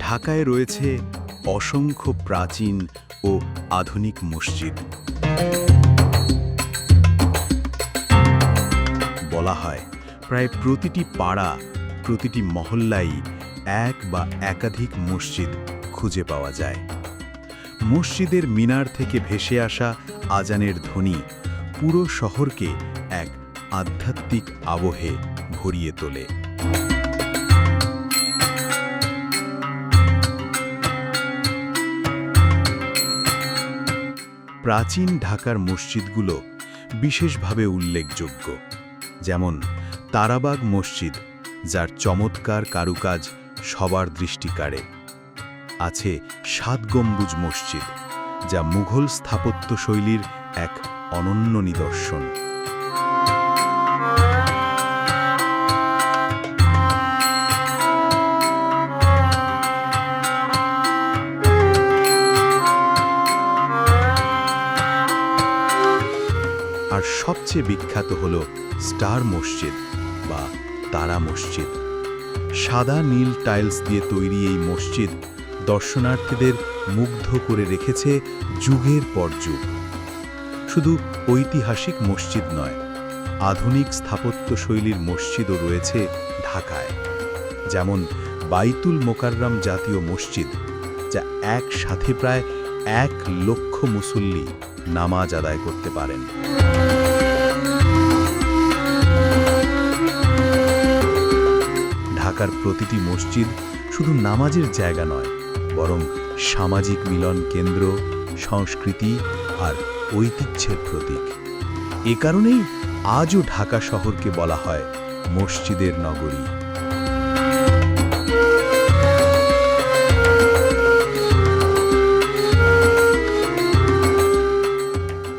ঢাকায় রয়েছে অসংখ্য প্রাচীন ও আধুনিক মসজিদ। বলা হয় প্রায় প্রতিটি পাড়া, প্রতিটি মহল্লায় এক বা একাধিক মসজিদ খুঁজে পাওয়া যায়। মসজিদের মিনার থেকে ভেসে আসা আজানের ধ্বনি পুরো শহরকে এক আধ্যাত্মিক আবহে ভরিয়ে তোলে। প্রাচীন ঢাকার মসজিদগুলো বিশেষভাবে উল্লেখযোগ্য, যেমন তারাবাগ মসজিদ, যার চমৎকার কারুকাজ সবার দৃষ্টি কাড়ে। আছে ৭ গম্বুজ মসজিদ, যা মুঘল স্থাপত্য শৈলীর এক অনন্য নিদর্শন। আর সবচেয়ে বিখ্যাত হল স্টার মসজিদ বা তারা মসজিদ। সাদা নীল টাইলস দিয়ে তৈরি এই মসজিদ দর্শনার্থীদের মুগ্ধ করে রেখেছে যুগের পর যুগ। শুধু ঐতিহাসিক মসজিদ নয়, আধুনিক স্থাপত্য শৈলীর মসজিদও রয়েছে ঢাকায়, যেমন বাইতুল মোকাররম জাতীয় মসজিদ, যা একসাথে প্রায় ১ লক্ষ মুসল্লি নামাজ আদায় করতে পারেন। ঢাকার প্রতিটি মসজিদ শুধু নামাজের জায়গা নয়, বরং সামাজিক মিলন কেন্দ্র, সংস্কৃতি আর ঐতিহ্যের প্রতীক। এ কারণেই আজও ঢাকা শহরকে বলা হয় মসজিদের নগরী।